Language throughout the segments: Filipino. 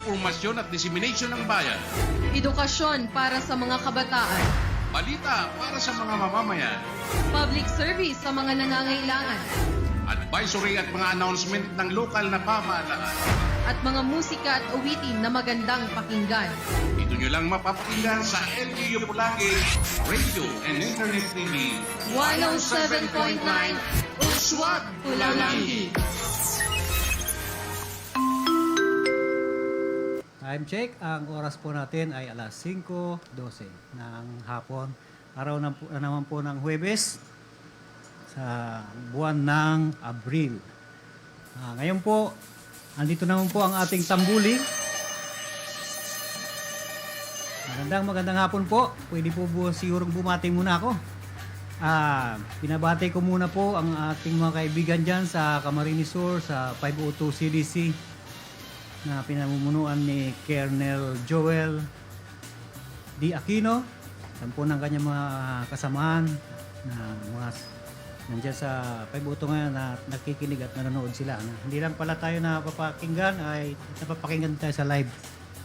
Impormasyon at dissemination ng bayan. Edukasyon para sa mga kabataan. Balita para sa mga mamamayan. Public service sa mga nangangailangan. Advisory at mga announcement ng lokal na pamahalaan. At mga musika at awitin na magandang pakinggan. Ito nyo lang mapapakinggan sa LGU Polangui Radio and Internet TV. 107.9 USWAG Polangui. Time check, ang oras po natin ay alas 5:12 ng hapon. Araw naman po ng Huwebes sa buwan ng Abril. Ngayon po, andito naman po ang ating tambuli. Magandang hapon po. Pwede po sigurong bumati muna ako. Pinabati ko muna po ang ating mga kaibigan dyan sa Camarines Sur, sa 502 CDC na pinamumunuan ni Colonel Joel D. Aquino, sampu ng kanyang mga kasamahan na mga nandiyan sa 502 ngayon na nakikinig at nanonood sila. Hindi lang pala tayo napapakinggan, ay napapakinggan tayo sa live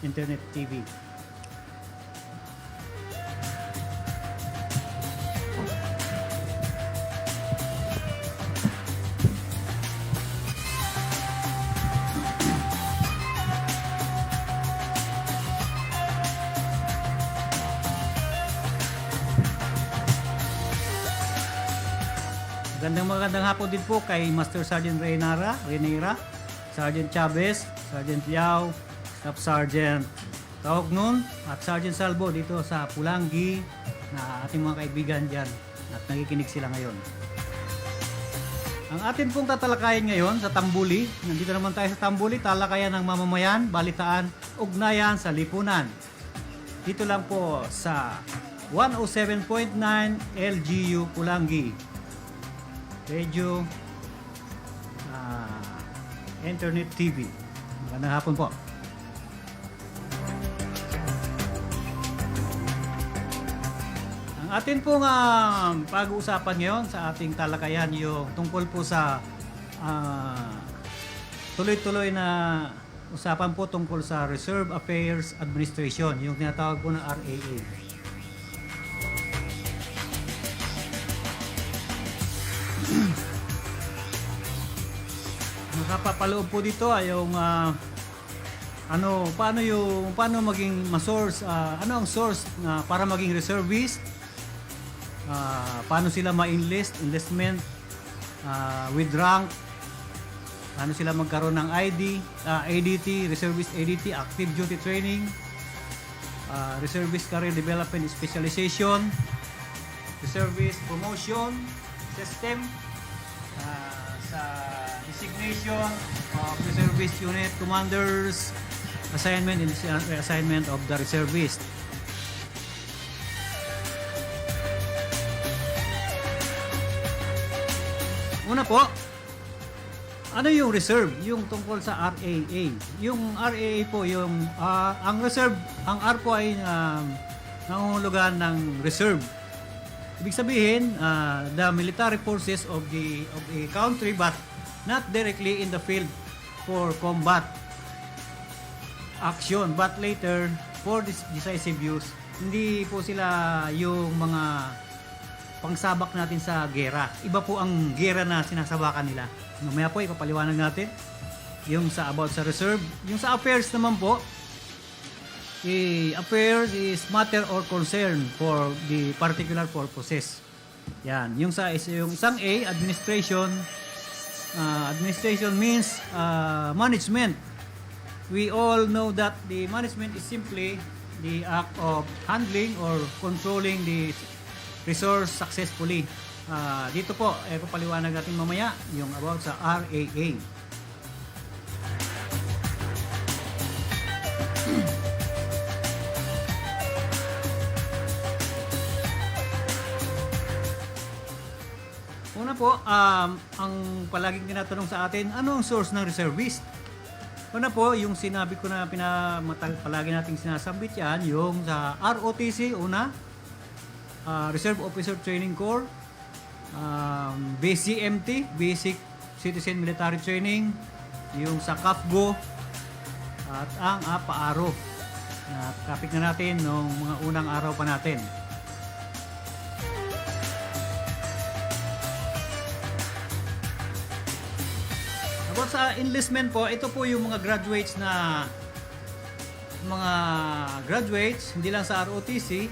internet TV. Magandang hapon din po kay Master Sergeant Reynera, Sergeant Chavez, Sergeant Liao, Staff Sergeant Taoknon at Sergeant Salvo dito sa Polangui na ating mga kaibigan dyan at nakikinig sila ngayon. Ang atin pong tatalakayin ngayon sa Tambuli, nandito naman tayo sa Tambuli, Talakayan ng Mamamayan, Balitaan, Ugnayan sa Lipunan. Dito lang po sa 107.9 LGU Polangui. Radio, Internet TV. Magandang hapon po. Ang atin pong pag-uusapan ngayon sa ating talakayan yung tungkol po sa tuloy-tuloy na usapan po tungkol sa Reserve Affairs Administration, yung tinatawag po na RAA. Nakapapaloob po dito ay yung paano maging ma-source, ano ang source na para maging reservist, paano sila enlistment with rank, paano sila magkaroon ng ADT, reservist ADT, active duty training, reservist career development specialization, reservist promotion system, sa designation of reservist unit commanders, assignment and reassignment of the reservist. Una po, ano yung reserve? Yung tungkol sa RAA. Yung RAA po, yung ang reserve, ang R po ay nangungulugan ng reserve. Ibig sabihin, the military forces of a country but not directly in the field for combat action but later for decisive use. Hindi po sila yung mga pangsabak natin sa gera. Iba po ang gera na sinasabakan nila. Mamaya po ipapaliwanag natin yung sa about sa reserve. Yung sa affairs naman po, affairs is matter or concern for the particular purposes. Yan. Yung isang A, administration. Administration means management. We all know that the management is simply the act of handling or controlling the resource successfully. Dito po, papaliwanag natin mamaya yung about sa RAA. Una po, ang palaging tinatanong sa atin, ano ang source ng reservist? Una po, yung sinabi ko na palagi nating sinasabit yan, yung sa ROTC, una, Reserve Officer Training Corps, BCMT, Basic Citizen Military Training, yung sa CAFGO, at ang paaro na topic na natin nung mga unang araw pa natin. About sa enlistment po, ito po yung mga graduates, hindi lang sa ROTC.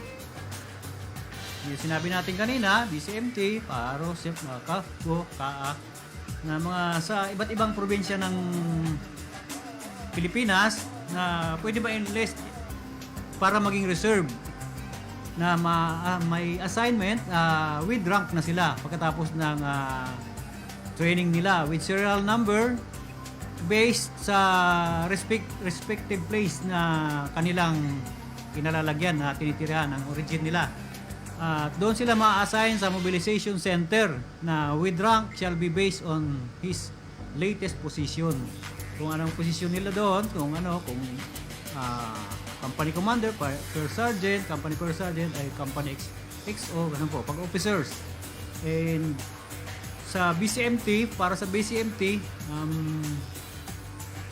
Yung sinabi natin kanina, BCMT, PARO, SIP, KAFGO, KAA, na mga sa iba't ibang probinsya ng Pilipinas na pwede ba enlist para maging reserve na may assignment with rank na sila pagkatapos ng training nila with serial number based sa respective place na kanilang kinalalagyan na tinitirahan ang origin nila. Doon sila ma-assign sa mobilization center na with rank shall be based on his latest position. Kung anong position nila doon, kung company commander, first sergeant, company first sergeant, ay company XO, ganun po, pag officers. And sa BCMT, para sa BCMT,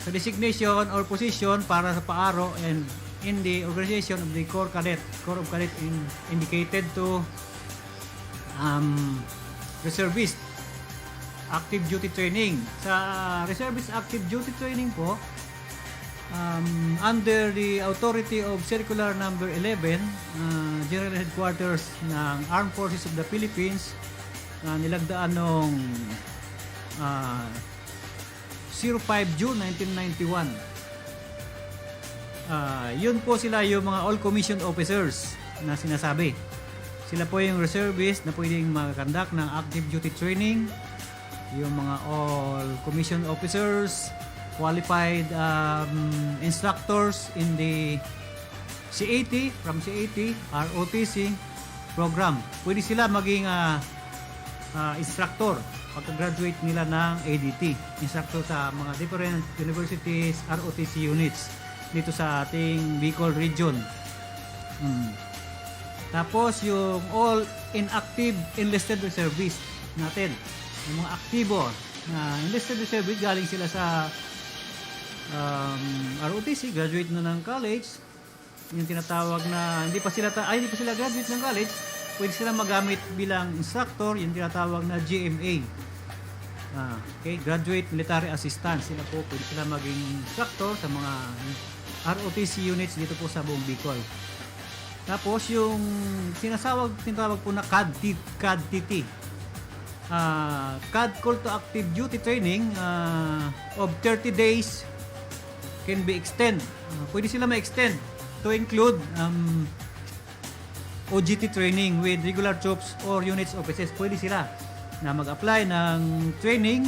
sa designation or position para sa PAARO and in the organization of the Corps of Cadet indicated to reservist active duty training. Sa reservist active duty training po, under the authority of Circular Number 11, General Headquarters ng Armed Forces of the Philippines, nilagdaan noong 05 June 1991. Yun po sila yung mga all commissioned officers na sinasabi. Sila po yung reservist na pwedeng mag-conduct ng active duty training. Yung mga all commissioned officers, qualified instructors in the CAT, from CAT, ROTC program. Pwede sila maging instructor pagka-graduate nila ng ADT. Instructor sa mga different universities, ROTC units dito sa ating Bicol region. Tapos yung all inactive enlisted reservists natin. Yung mga aktibo na enlisted reservists, galing sila sa ROTC, graduate na ng college. Yung tinatawag na hindi pa sila graduate ng college, pwede sila magamit bilang instructor, yung tinatawag na GMA. Okay, graduate military assistant. Sila po pwede sila maging instructor sa mga ROTC units dito po sa buong Bicol. Tapos yung tinatawag po na CAD-TT. CAD Call to Active Duty Training of 30 days can be extended. Pwede sila ma-extend to include OGT training with regular troops or units officers. Pwede sila na mag-apply ng training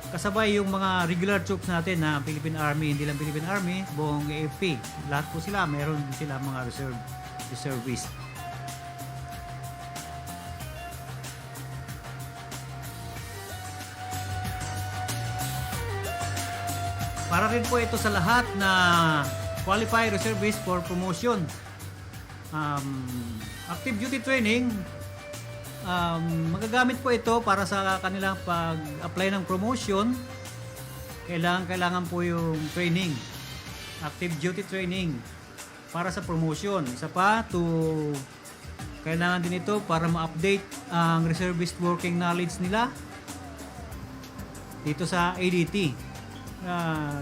kasabay yung mga regular troops natin na Philippine Army, hindi lang Philippine Army, buong AFP. Lahat po sila, meron din sila mga reservists. Para rin po ito sa lahat na qualified reservists for promotion. Active duty training, magagamit po ito para sa kanilang pag-apply ng promotion. Kailangan po yung training, active duty training para sa promotion. Isa pa, kailangan din ito para ma-update ang reservist working knowledge nila dito sa ADT.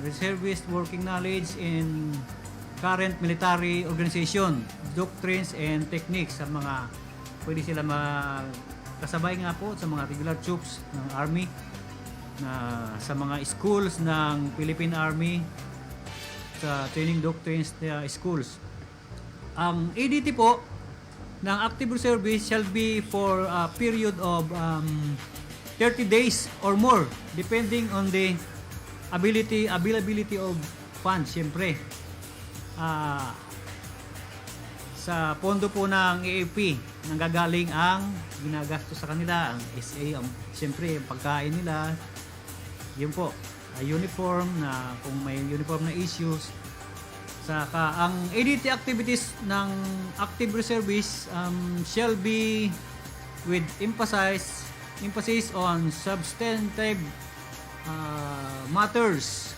Reservist working knowledge in current military organization, doctrines and techniques sa mga pwede sila kasabay nga po sa mga regular troops ng Army, sa mga schools ng Philippine Army, sa training doctrines schools. Ang ADT po ng active reservist shall be for a period of 30 days or more depending on the availability of funds. Siyempre sa pondo po ng AFP nanggagaling ang ginagastos sa kanila, ang SA, siyempre ang pagkain nila, yun po, uniform, na kung may uniform na issues. Saka ang ADT activities ng active reservists shall be with emphasis on substantive matters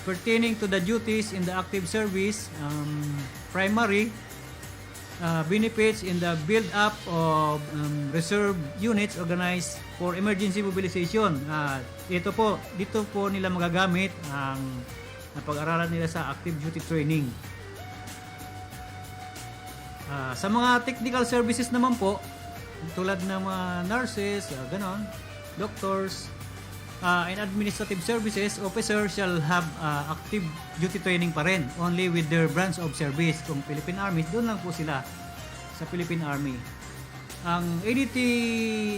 pertaining to the duties in the active service, primary benefits in the build-up of reserve units organized for emergency mobilization. Dito po nila magagamit ang napag-aralan nila sa active duty training. Sa mga technical services naman po, tulad ng mga nurses, ganon, doctors, and administrative services, officers shall have active duty training pa rin, only with their branch of service. Kung Philippine Army, doon lang po sila sa Philippine Army. Ang ADT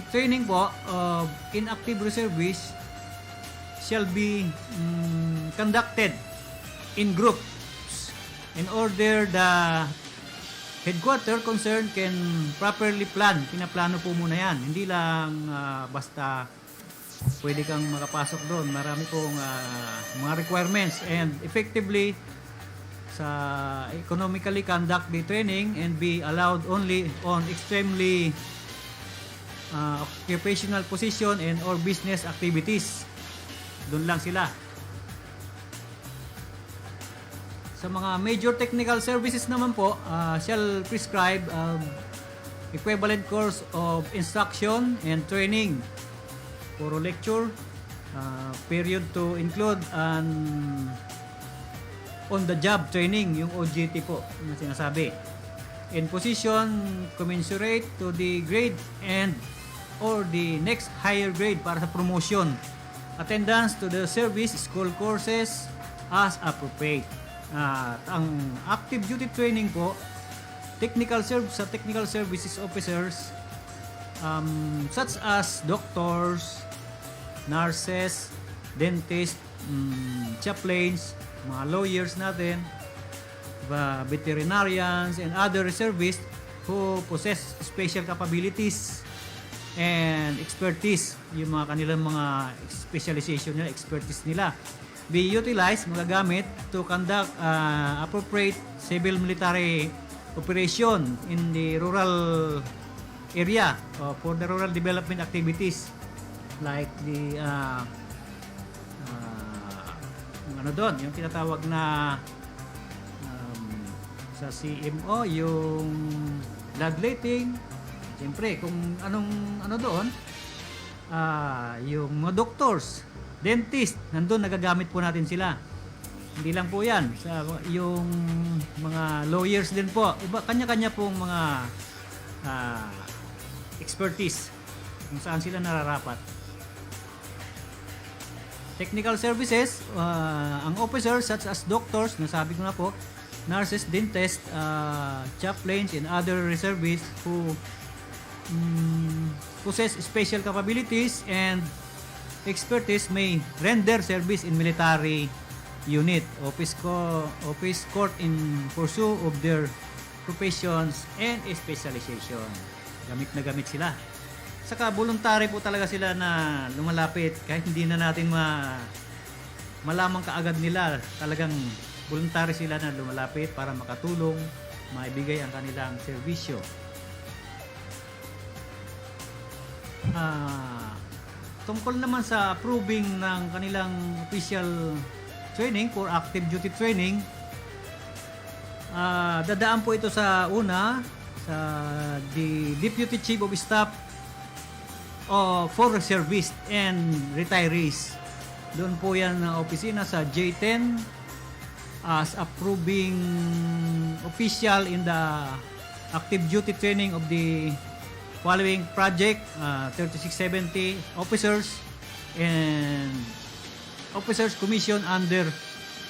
training po of inactive reservists shall be conducted in groups in order the headquarter concerned can properly plan. Pinaplano po muna yan. Hindi lang basta pwede kang makapasok doon. Marami pong mga requirements, and effectively sa economically conduct the training and be allowed only on extremely occupational position and or business activities. Doon lang sila. Sa mga major technical services naman po, shall prescribe equivalent course of instruction and training. Puro lecture, period to include an on-the-job training, yung OJT po na sinasabi. In position commensurate to the grade and or the next higher grade para sa promotion. Attendance to the service school courses as appropriate. Ang active duty training po, sa technical services officers, such as doctors, nurses, dentists, chaplains, mga lawyers natin, veterinarians, and other reservists who possess special capabilities and expertise, yung mga kanilang mga specialization nila, expertise nila, be utilized, magagamit to conduct appropriate civil military operation in the rural area for the rural development activities like the yung tinatawag na sa CMO, yung bloodletting. Siyempre, kung ano doon, yung mga doctors, dentist, nandun nagagamit po natin sila. Hindi lang po yan. Yung mga lawyers din po. Kanya-kanya pong mga expertise kung saan sila nararapat. Technical services, ang officers such as doctors, nasabi ko na po, nurses, dentists, chaplains, and other reservists who possess special capabilities and expertise may render service in military unit, office court in pursuit of their professions and specialization. Gamit na gamit sila. Saka voluntary po talaga sila na lumalapit kahit hindi na natin malamang kaagad nila. Talagang voluntary sila na lumalapit para makatulong, maibigay ang kanilang serbisyo. Tungkol naman sa approving ng kanilang official training for active duty training, dadaan po ito sa una sa the Deputy Chief of Staff for reservists and retirees. Doon po yan na opisina sa J10 as approving official in the active duty training of the following project, 3670 officers and officers commission under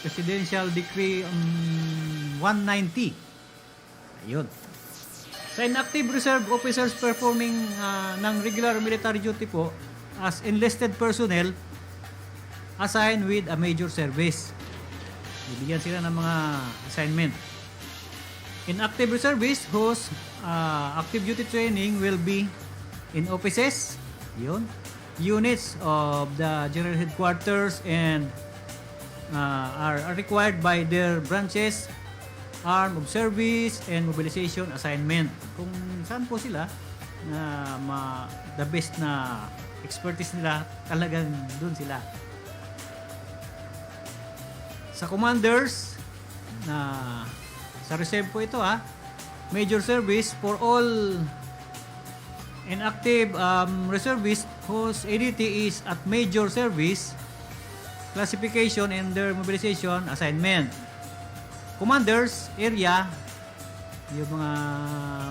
Presidential Decree 190. Ayun. Sa inactive reserve officers performing ng regular military duty po as enlisted personnel assigned with a major service. Bibigyan sila ng mga assignment. Inactive reservists whose active duty training will be in offices, yun, units of the general headquarters and are required by their branches, arm of service, and mobilization assignment. Kung saan po sila na the best na expertise nila, talagang dun sila. Sa commanders, na sa reserve po ito major service for all inactive reservists whose ADT is at major service, classification and their mobilization assignment. Commanders, area, yung mga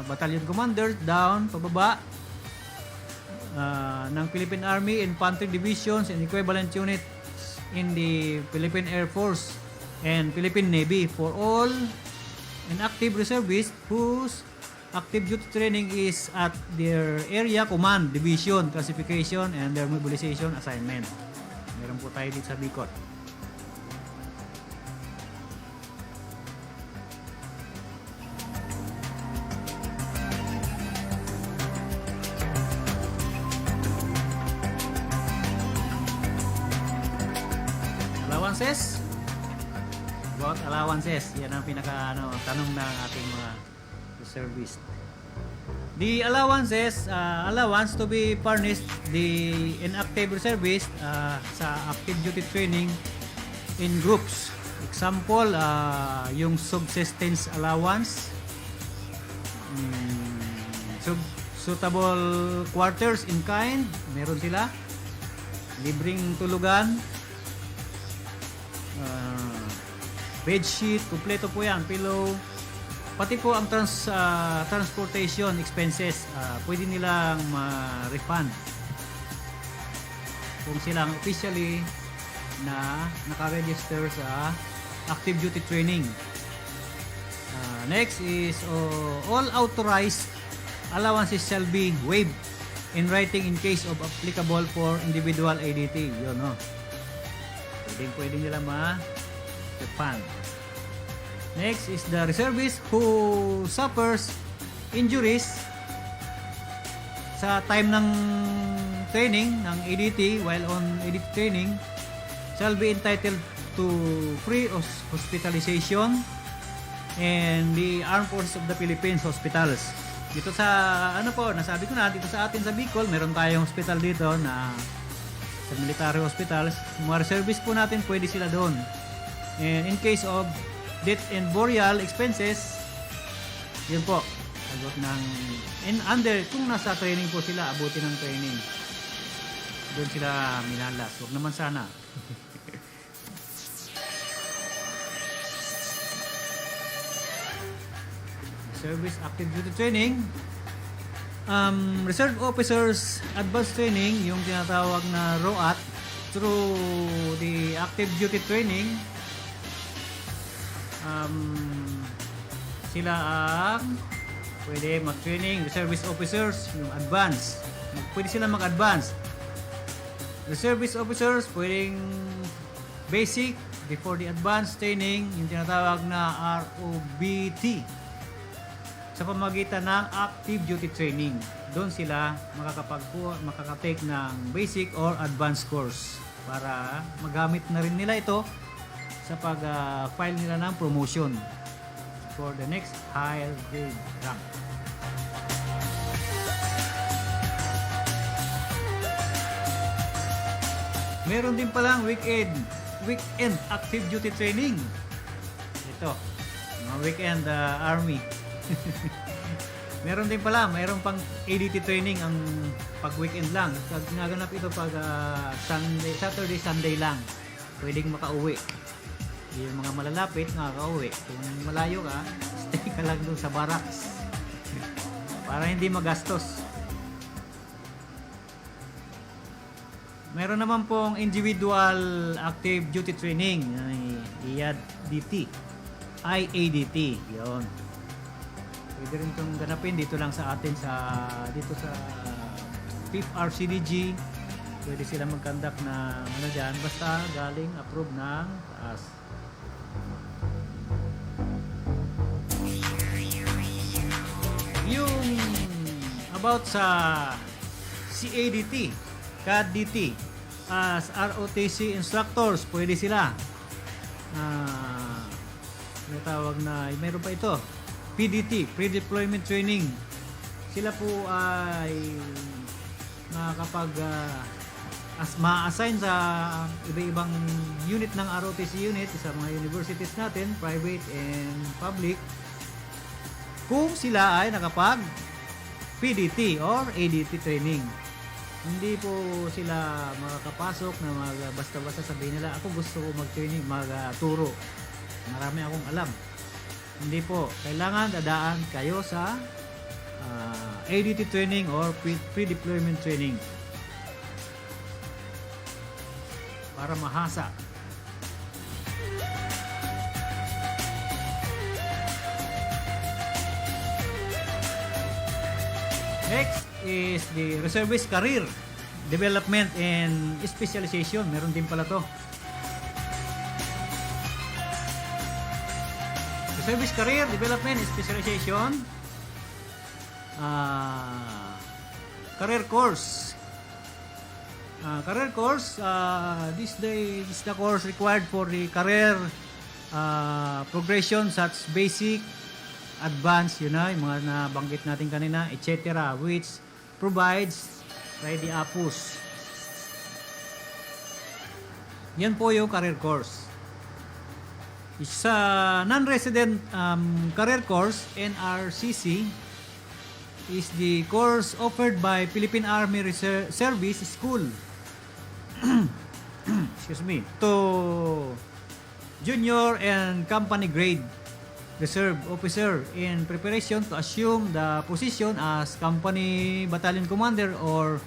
battalion commanders, down, pababa, ng Philippine Army, Infantry Divisions, and equivalent units in the Philippine Air Force and Philippine Navy for all inactive reservists whose active duty training is at their area, command, division, classification, and their mobilization assignment. Meron po tayo dito sa Bicol. Allowances? About allowances. Yan ang pinaka tanong ng ating mga reservists. The allowances, allowance to be furnished the inactive reservist sa active duty training in groups. Example, yung subsistence allowance, suitable quarters in kind, meron sila. Libreng tulugan, bedsheet, kumpleto po yan, pillow, pati po ang transportation expenses, pwede nilang ma-refund kung silang officially na naka-register sa active duty training. Next is all authorized allowances shall be waived in writing in case of applicable for individual ADT. Yun, no? Pwede nila ma-refund. Next is the reservist who suffers injuries sa time ng training ng ADT while on ADT training shall be entitled to free hospitalization and the Armed Forces of the Philippines hospitals. Dito sa nasabi ko na, dito sa atin sa Bicol, meron tayong hospital dito na sa military hospitals. Mga reservist po natin, pwede sila doon. And in case of death and burial expenses, yun po, sagot ng kung nasa training po sila, abuti ng training, doon sila minalas. Huwag naman sana. Service active duty training, reserve officers advanced training, yung tinatawag na ROAT, through the active duty training, sila ang pwede mag-training. Reservist officers, yung advance, pwede sila mag-advance. Reservist officers pwedeng basic before the advanced training, yung tinatawag na ROBT, sa pamagitan ng active duty training. Doon sila makakatake ng basic or advanced course para magamit na rin nila ito sa pag-file nila ng promotion for the next higher grade rank. Meron din palang weekend active duty training. Ito, mga weekend army. Meron din pala, mayroon pang ADT training ang pag-weekend lang. Ginaganap ito pag Saturday, Sunday lang. Pwedeng makauwi. Yung mga malalapit, nakaka-uwi. Kung malayo ka, stay ka lang doon sa barracks. Para hindi magastos. Meron naman pong individual active duty training, IADT. Yun. Pwede rin itong ganapin dito lang sa atin dito sa 5th RCDG. Pwede sila mag-conduct na dyan, basta galing approve ng taas. Yung about sa CADT, CADT as ROTC instructors, pwede sila. May tawag na, mayroon pa ito, PDT, Pre-Deployment Training. Sila po ay ma-assign sa iba-ibang unit ng ROTC unit sa mga universities natin, private and public, kung sila ay nakapag PDT or ADT training. Hindi po sila makakapasok na basta-basta sabihin nila, ako gusto ko mag-training, mag-turo. Marami akong alam. Hindi po. Kailangan dadaan kayo sa ADT training or pre-deployment training para mahasa. Next is the reservist career development and specialization. Meron din pala to. Reservist career development and specialization. Career course. This is the course required for the career progression such basic, advanced, yun na, yung mga nabanggit natin kanina, etc. which provides ready apus. Yan po yung career course. Sa non-resident career course, NRCC, is the course offered by Philippine Army Service School excuse me, to junior and company grade reserve officer in preparation to assume the position as company battalion commander or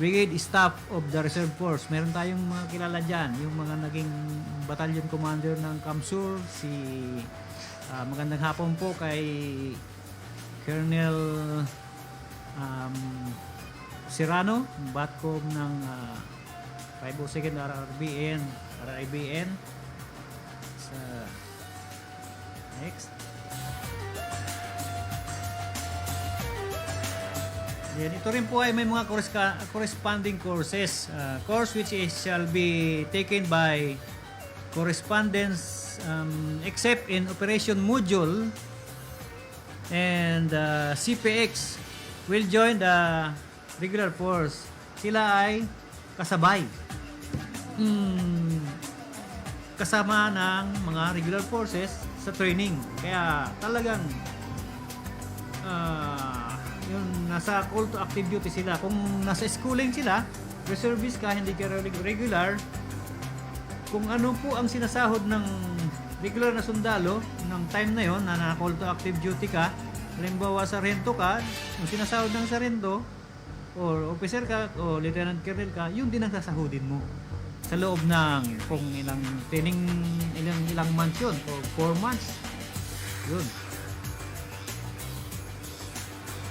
brigade staff of the reserve force. Meron tayong mga kilala dyan, yung mga naging battalion commander ng Kamsur, si magandang hapon po kay Colonel Serrano, Batcom ng 502nd RIBN. Sa next. Yan, ito rin po ay may mga corresponding courses. Course which shall be taken by correspondence except in operation module, and CPX will join the regular force. Sila ay kasabay. Kasama ng mga regular forces sa training. Kaya talagang yung nasa call to active duty sila. Kung nasa schooling sila, reservist ka, hindi ka regular, kung ano po ang sinasahod ng regular na sundalo ng time na yon na na-call to active duty ka, halimbawa sarento ka, yung sinasahod ng sarento or officer ka o lieutenant colonel ka, yun din ang sasahodin mo sa loob ng kung ilang training, ilang months yun, o 4 months yun.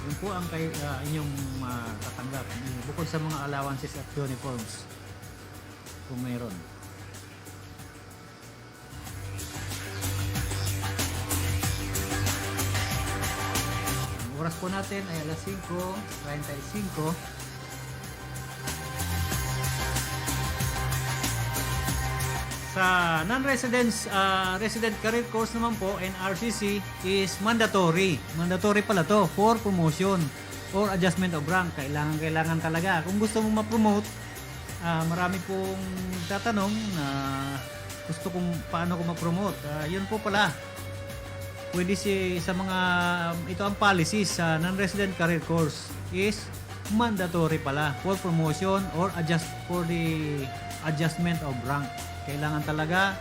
Yun po ang inyong tatanggap bukod sa mga allowances at uniforms kung mayroon. Oras po natin ay alas 5:35. Sa resident career course naman po, NRCC is mandatory. Mandatory pala to for promotion or adjustment of rank. Kailangan talaga. Kung gusto mong ma-promote, marami pong tatanong na gusto kong paano ko ma-promote. Yun po pala. Pwede sa mga, ito ang policy sa non-resident career course is mandatory pala for promotion or for the adjustment of rank. Kailangan talaga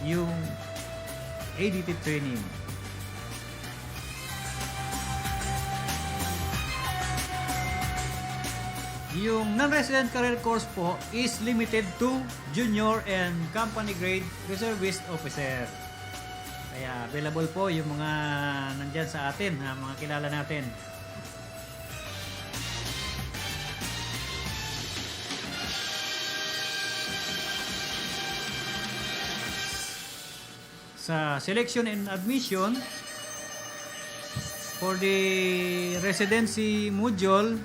yung ADT training. Yung non-resident career course po is limited to junior and company grade reservist officer. Kaya available po yung mga nandyan sa atin, mga kilala natin. Sa selection and admission for the residency module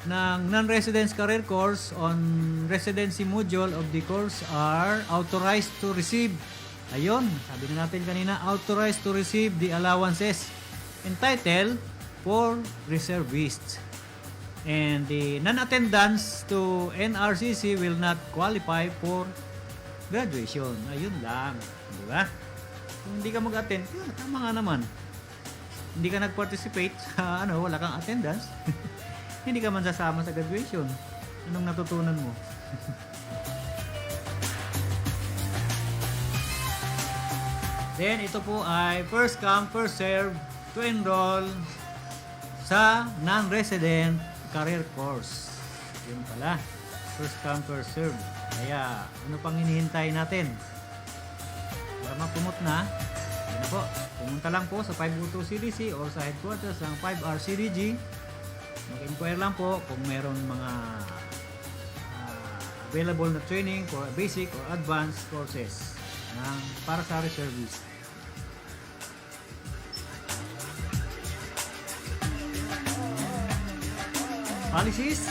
ng non-residence career course on residency module of the course are authorized to receive, ayun, sabi na natin kanina, authorized to receive the allowances entitled for reservists. And the non-attendance to NRCC will not qualify for graduation. Ayun lang. Di ba? Kung hindi ka mag-attend, yun, tama nga naman. Hindi ka nag-participate sa wala kang attendance. Hindi ka man sasama sa graduation. Anong natutunan mo? Then, ito po ay first come, first serve to enroll sa non-resident career course. Yun pala. First come, first serve. Kaya, ano pang hinihintay natin? Para mapumot na, yun na po. Pumunta lang po sa 502 CDC or sa headquarters ng 5R CDG. Mag-inquire lang po kung meron mga available na training for basic or advanced courses para sa reservist. Policies.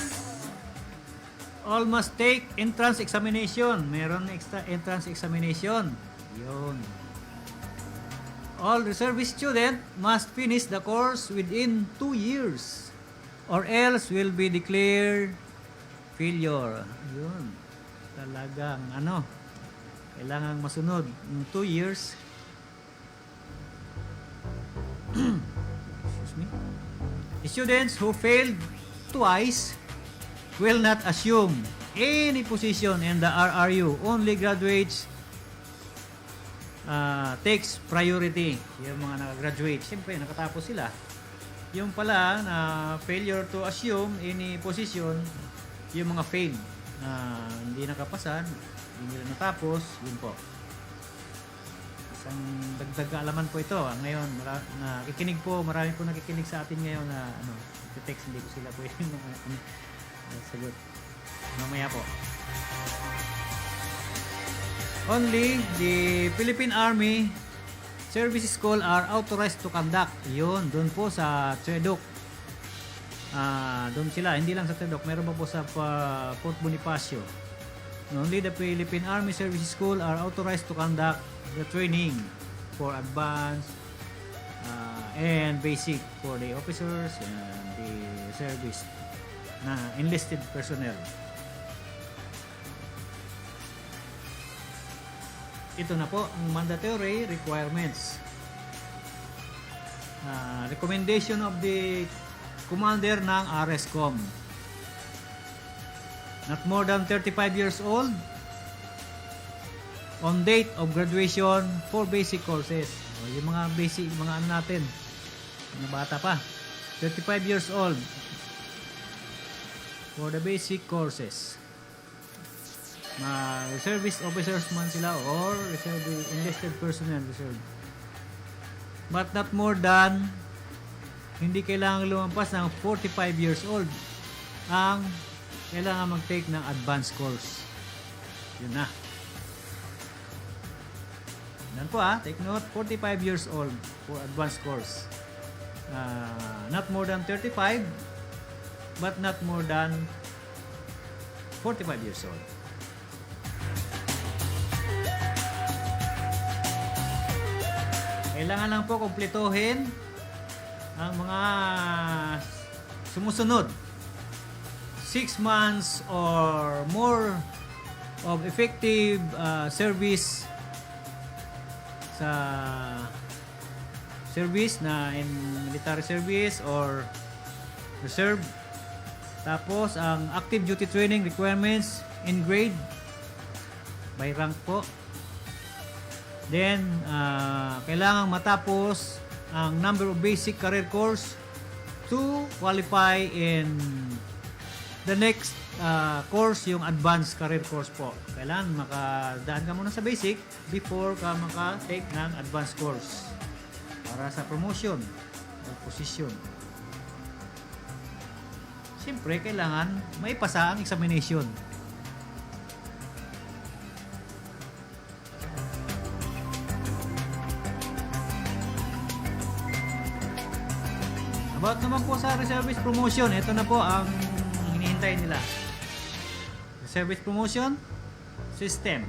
All must take entrance examination. Meron extra entrance examination. Yun. All reservist student must finish the course within 2 years or else will be declared failure. Yun. Talagang kailangang masunod. 2 years. Excuse me. Students who failed twice will not assume any position in the RRU. Only graduates takes priority. Yung mga nag-graduate, siyempre nakatapos sila. Yung pala na failure to assume any position, yung mga fail na hindi nakapasan, hindi nila natapos, yun po. Isang dagdag kaalaman po ito. Ngayon, nakikinig po, marami po nakikinig sa atin ngayon na text, hindi ko sila po yung sagot. Mamaya po. Only the Philippine Army Service School are authorized to conduct. Yun, doon po sa TREDOC. Doon sila, hindi lang sa TREDOC, meron pa po sa Fort Bonifacio. Only the Philippine Army Service School are authorized to conduct the training for advanced and basic for the officers and the service na enlisted personnel. Ito na po ang mandatory requirements. Recommendation of the commander ng RSCOM. Not more than 35 years old on date of graduation for basic courses. Yung mga basic, mga natin, mga bata pa, 35 years old for the basic courses. Reservist officers man sila or enlisted personnel reserve. But not more than, hindi kailangan lumampas ng 45 years old ang kailangan mag-take ng advanced course. Yun na. Yan po take note, 45 years old for advanced course. Not more than 35, but not more than 45 years old. Kailangan lang po kumpletuhin ang mga sumusunod. 6 months or more of effective service sa service na in military service or reserve. Tapos ang active duty training requirements in grade by rank po. Then kailangan matapos ang number of basic career course to qualify in the next course, yung advanced career course po. Kailangan makadaan ka muna sa basic before ka maka-take ng advanced course para sa promotion o position. Siyempre, kailangan maipasa ang examination. About naman po sa reservist promotion, ito na po ang hinihintay nila. Reservist promotion system.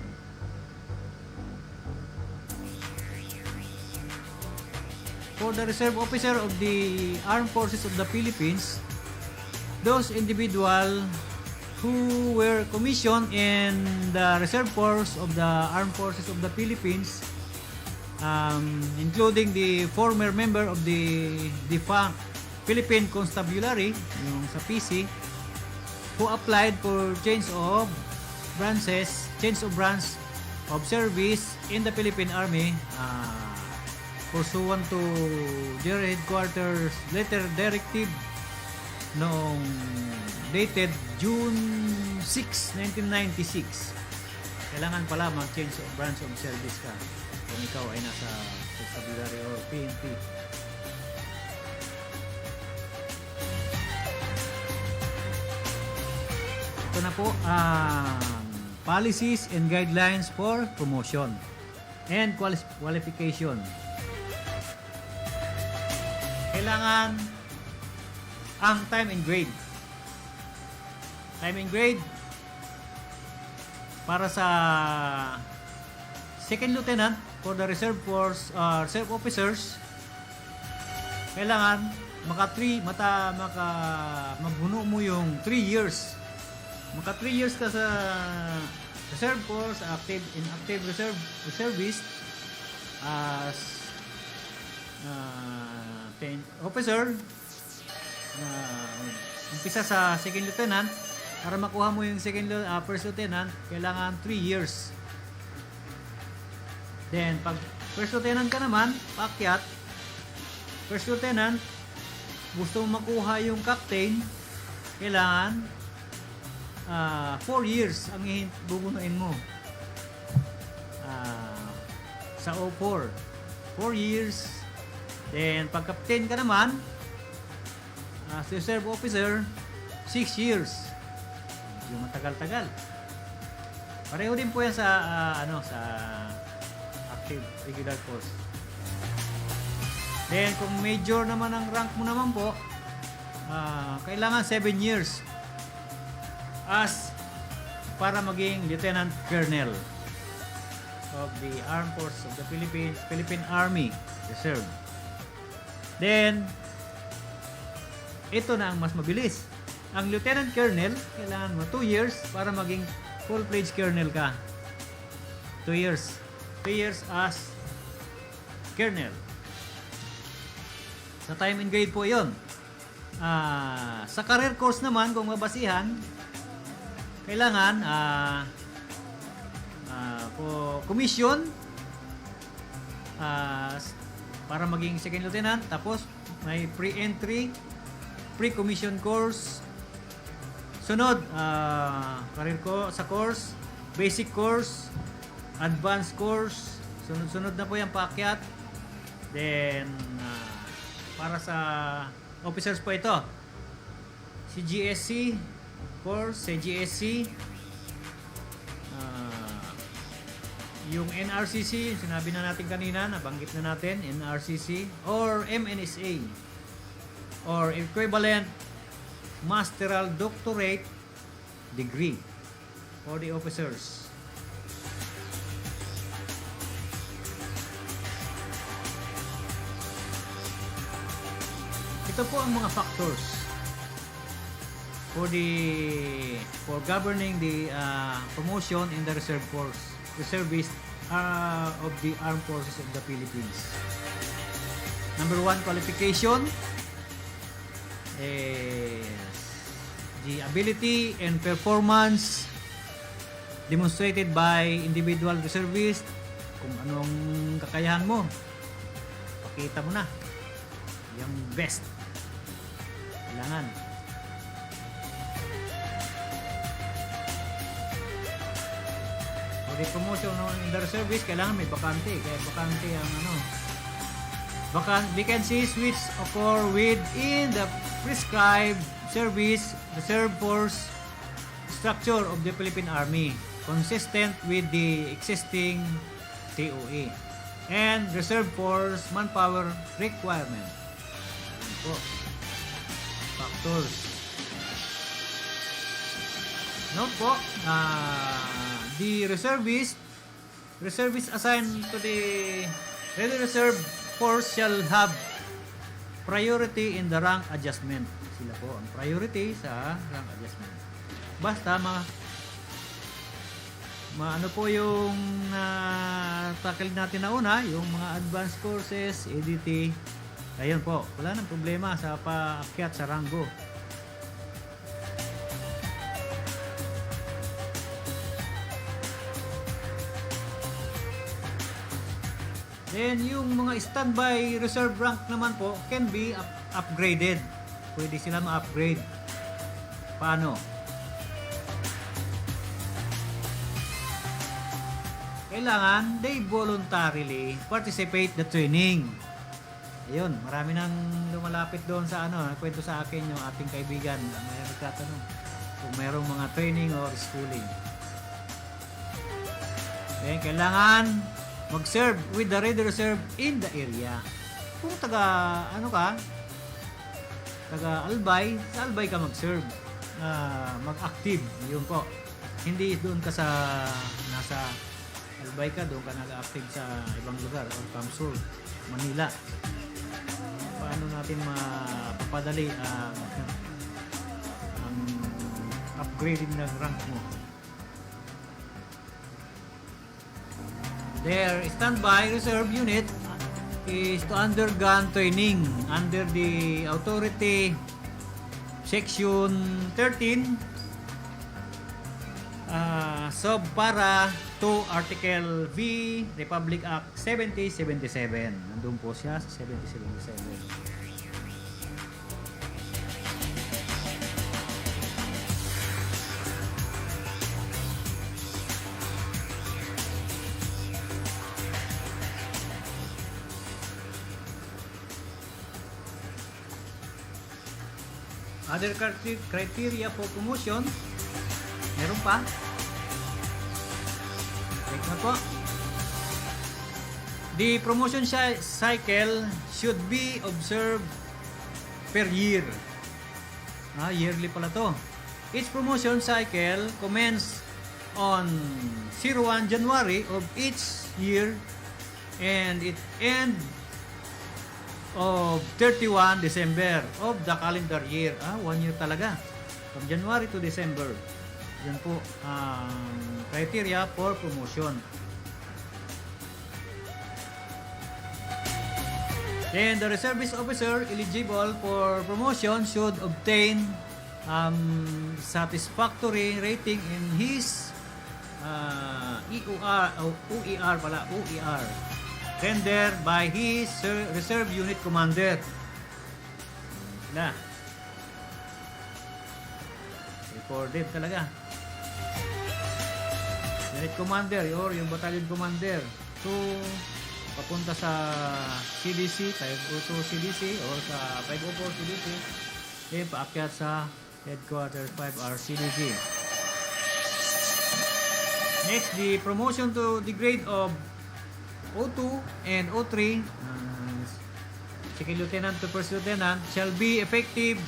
For the reserve officer of the Armed Forces of the Philippines, those individual who were commissioned in the Reserve Force of the Armed Forces of the Philippines, including the former member of the defunct Philippine Constabulary, yung sa PC, who applied for change of branch of service in the Philippine Army, pursuant to their headquarters letter directive noong dated June 6, 1996. Kailangan pala mag-change of branch of service ka kung ikaw ay nasa constabulary or PNP. Ito na po ang policies and guidelines for promotion and qualification. Kailangan ang time and grade. Time and grade para sa second lieutenant for the reserve force, reserve officers, kailangan mabuno mo yung 3 years. Maka 3 years ka sa reserve force, active reservist as officer, umpisa sa second lieutenant. Para makuha mo yung first lieutenant, kailangan 3 years. Then pag first lieutenant ka naman, paakyat, first lieutenant, gusto mo makuha yung captain, kailangan 4 years ang bubunuin mo. Sa O4, 4 years. Then pag captain ka naman, as reserve officer, 6 years. Yung matagal-tagal. Pareho din po yan sa sa active regular force. Then kung major naman ang rank mo naman po, kailangan 7 years as para maging lieutenant colonel of the Armed Forces of the Philippine Army Reserve. Then ito na ang mas mabilis. Ang lieutenant colonel, kailangan mo 2 years para maging full-fledged colonel ka. 2 years. 2 years as colonel. Sa time and grade po yun. Sa career course naman, kung mabasihan, kailangan commission para maging second lieutenant. Tapos may pre-entry, pre-commission course. Sunod, career ko sa course, basic course, advanced course. Sunod-sunod na po yung paakyat. Then, para sa officers po ito, CGSC course, CGSC, yung NRCC, sinabi na natin kanina, nabanggit na natin, NRCC, or MNSA, or equivalent masteral doctorate degree for the officers. Ito po ang mga factors for governing the promotion in the reserve force, reservist of the Armed Forces of the Philippines. Number 1, qualification is the ability and performance demonstrated by individual reservist. Kung anong kakayahan mo, pakita mo na yung best. Kailangan for the promotion in the reservist, kailangan may bakante. Kaya bakante ang vacancies which occur within the prescribed service reserve force structure of the Philippine Army, consistent with the existing TOE and reserve force manpower requirement. Ayan po, factors. Note po, the reservist assigned to the reserve force shall have priority in the rank adjustment. Sila po ang priority sa rank adjustment. Basta ano po yung tackle natin na una, yung mga advanced courses, ADT. Ayun po, wala nang problema sa paakyat sa ranggo. Then yung mga standby reserve rank naman po can be upgraded. Pwede sila ma-upgrade. Paano? Kailangan they voluntarily participate the training. Ayun, marami nang lumalapit doon sa kwento sa akin yung ating kaibigan. May nagtatanong kung mayroong mga training or schooling. Then kailangan mag-serve with the ready reserve in the area. Kung taga Albay, sa Albay ka mag-serve, mag-active, yun po. Hindi doon ka nasa Albay ka, doon ka nag-active sa ibang lugar or Kamsur, Manila. Paano natin mapapadali ang upgrading ng rank mo? Their standby reserve unit is to undergo training under the authority section 13 sub para to article V Republic Act 7077. Nandun po siya sa 7077. Other criteria for promotion, meron pa. Wait na po. The promotion cycle should be observed per year. Yearly pala to. Each promotion cycle commence on 01 January of each year and it end of 31 December of the calendar year. 1 year talaga. From January to December. Yan po ang criteria for promotion. Then the reservist officer eligible for promotion should obtain satisfactory rating in his OER rendered by his reserve unit commander. Recorded talaga. Unit commander or yung battalion commander. So, papunta sa CDC, 502 CDC or sa 504 CDC, paakyat sa headquarters 5R CDC. Next, the promotion to the grade of O2 and O3, second lieutenant to first lieutenant, shall be effective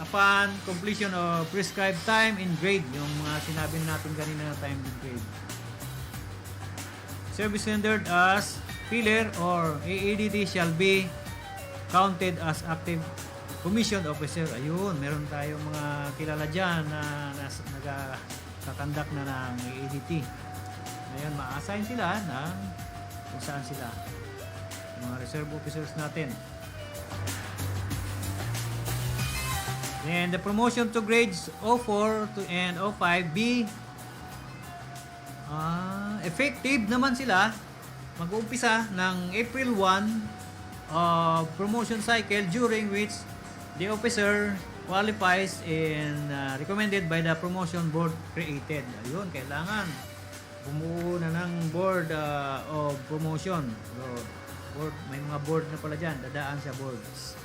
upon completion of prescribed time in grade. Yung mga sinabi natin kanina na time in grade. Service rendered as filler or AADT shall be counted as active commissioned officer. Ayun, meron tayong mga kilala dyan na nagkakandak na ng AADT. Ngayon, ma-assign sila ng kung saan sila, mga reserve officers natin. And the promotion to grades O4 and O5 be effective naman sila mag-uumpisa ng April 1 of promotion cycle during which the officer qualifies and recommended by the promotion board created. Ayun, kailangan bumuo na ng board of promotion. So, board, may mga board na pala dyan, dadaan sa boards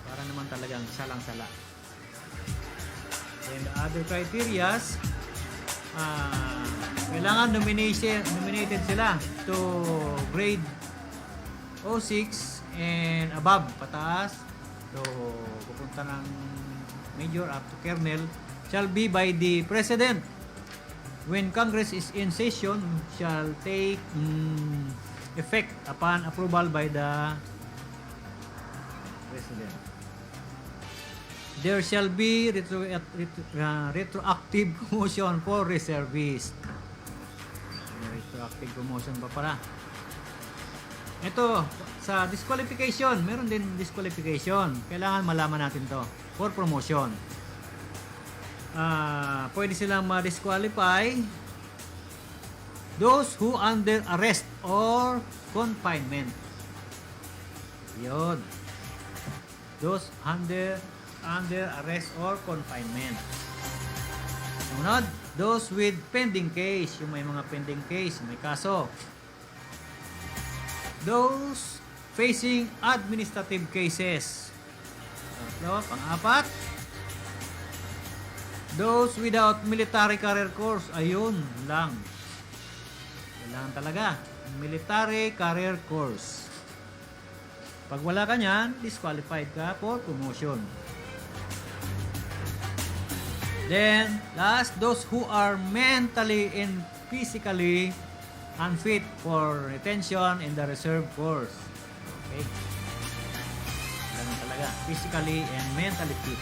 para naman talagang salang-sala. And the other criterias, kailangan nominated sila to grade O6 and above, pataas. So pupunta ng major up to colonel, shall be by the president when Congress is in session, shall take effect upon approval by the president. there shall be retroactive promotion for reservists. Retroactive promotion pa para. Ito, sa disqualification, meron din disqualification. Kailangan malaman natin to for promotion. Pwede silang ma-disqualify those who under arrest or confinement. Yun. Those under arrest or confinement. Sunod, those with pending case. Yung may mga pending case, may kaso. Those facing administrative cases. Tatlo, pang-apat. Those without military career course. Ayun lang. Kailangan talaga. Military career course. Pag wala ka niyan, disqualified ka for promotion. Then, last, those who are mentally and physically unfit for retention in the reserve force. Okay? Kailangan talaga. Physically and mentally fit.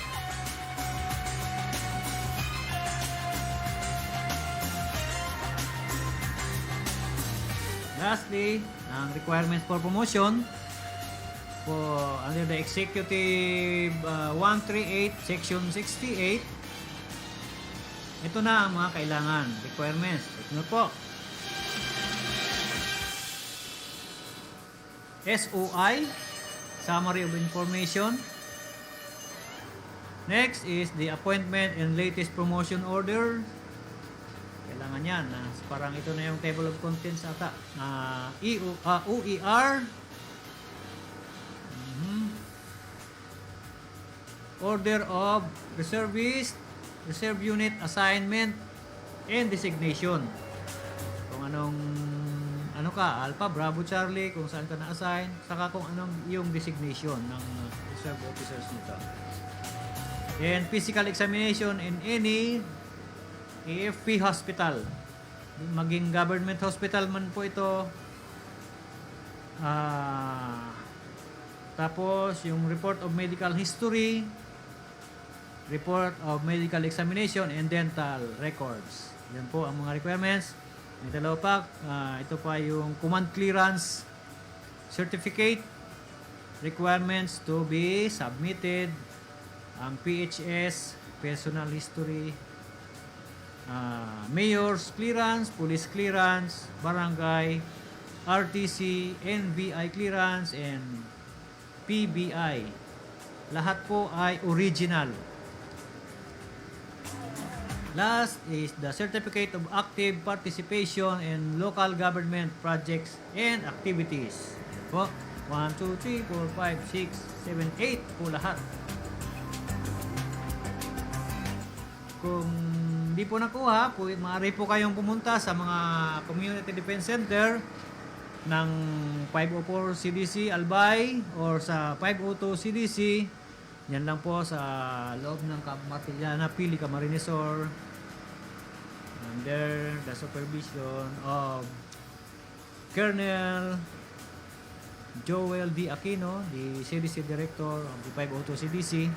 Lastly, ang requirements for promotion under the Executive 138 Section 68. Ito na ang mga kailangan, requirements. Ito po. SOI, Summary of Information. Next is the appointment and latest promotion order. Kailangan yan. Parang ito na yung table of contents ata. OER. Order of reservist, reserve unit assignment, and designation. Kung anong Alpha, Bravo, Charlie, kung saan ka na-assign, saka kung anong yung designation ng reserve officers nito. And physical examination in any AFP hospital. Maging government hospital man po ito. Tapos, yung report of medical history, report of medical examination, and dental records. Yan po ang mga requirements. May dalawa pa. Ito pa yung command clearance certificate. Requirements to be submitted. Ang PHS, personal history, mayor's clearance, police clearance, barangay, RTC, NBI clearance, and PBI. Lahat po ay original. Last is the Certificate of Active Participation in Local Government Projects and Activities. Po, 1, 2, 3, 4, 5, 6, 7, 8 po lahat. Kung di po nakuha, maaari po kayong pumunta sa mga Community Defense Center ng 504 CDC Albay or sa 502 CDC. Yan lang po sa loob ng Camp Martiliana, Pili, Camarinesor, under the supervision of Colonel Joel D. Aquino, the CDC Director of the 502 CDC.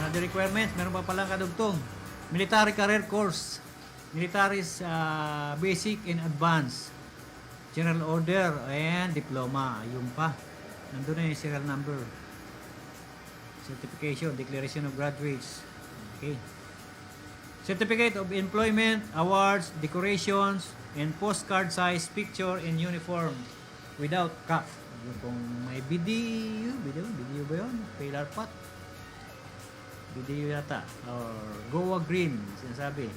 Another requirements, meron pa palang kadugtong. Military Career Course. Military's Basic and Advanced, General Order, and Diploma. Yung pa. Nandun na yung serial number. Certification, Declaration of Graduates. Okay. Certificate of Employment, Awards, Decorations, and Postcard Size Picture in Uniform without cap. Yung kung may video ba yun? Trailer pot. Video yata. Or Goa Green, sinasabi.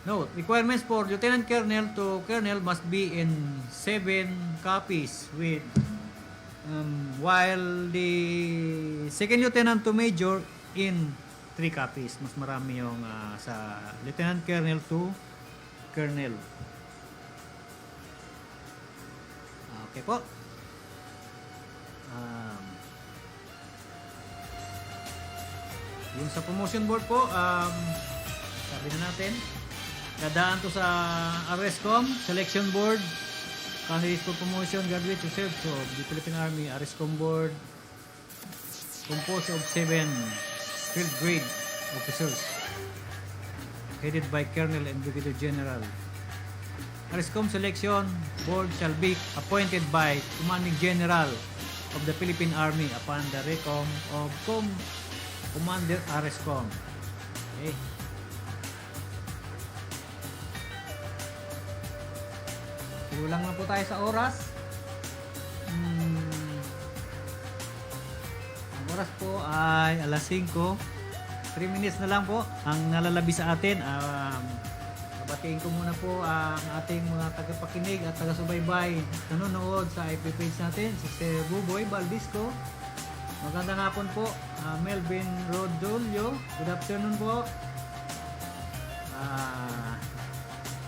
Note, requirements for Lieutenant Colonel to Colonel must be in 7 copies with while the Second Lieutenant to Major in 3 copies. Mas marami yung sa Lieutenant Colonel to Colonel. Okay po. Yung sa promotion board po, sabi na natin, dadaan to sa Arrescom, Selection Board, candidates for promotion, graduates who serve to the Philippine Army Arrescom Board, composed of 7 field grade officers, headed by Colonel and Brigadier General. Arrescom selection board shall be appointed by Commanding General of the Philippine Army upon the recom of Commander Arrescom. Okay. Kulang na po tayo sa oras. Ang oras po ay alas 5. 3 minutes na lang po ang nalalabi sa atin. Babatiin ko muna po ang ating mga tagapakinig at taga-subaybay nanonood sa IP page natin, si Sir Buboy Valdisco. Magandang hapon po, Melvin Rodolio. Good afternoon po.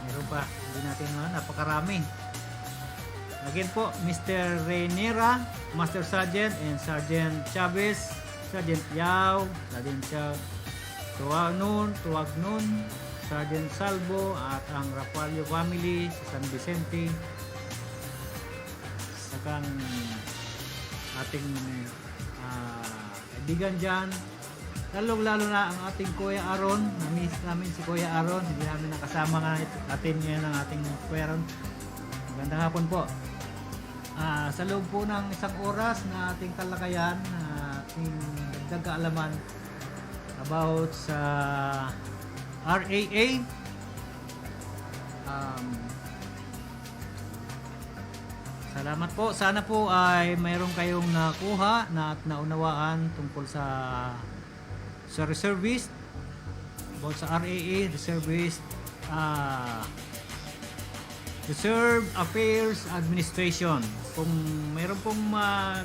Meron pa, hindi natin napakarami. Again po, Mr. Reynera, Master Sergeant and Sergeant Chavez, Sergeant Yao, Sergeant Tuwagnon, Sergeant Salvo at ang Rapalio family sa San Vicente, sakang ating kaibigan dyan, lalo na ang ating Kuya Aron. Namiss namin si Kuya Aron, hindi namin nakasama nga atin ngayon ang ating Kuya Aron. Magandang hapon po. Sa loob po ng isang oras na ating talakayan, ating dagdag kaalaman about sa RAA. Salamat po. Sana po ay mayroon kayong nakuha at naunawaan tungkol sa reservist, about sa RAA, reservist, Reserve Affairs Administration. Kung mayroon pong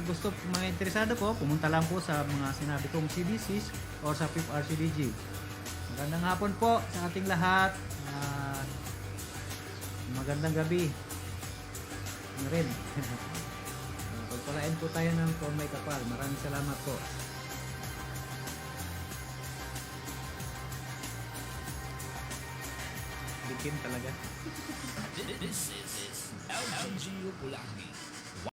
gusto, mga interesado po, pumunta lang po sa mga sinabi kong CDCs o sa 5th RCDG. Magandang hapon po sa ating lahat. Magandang gabi. Ano rin. Pagpalain po tayo ng may kapal. Maraming salamat po. Bikin talaga. This is LGG Polangui.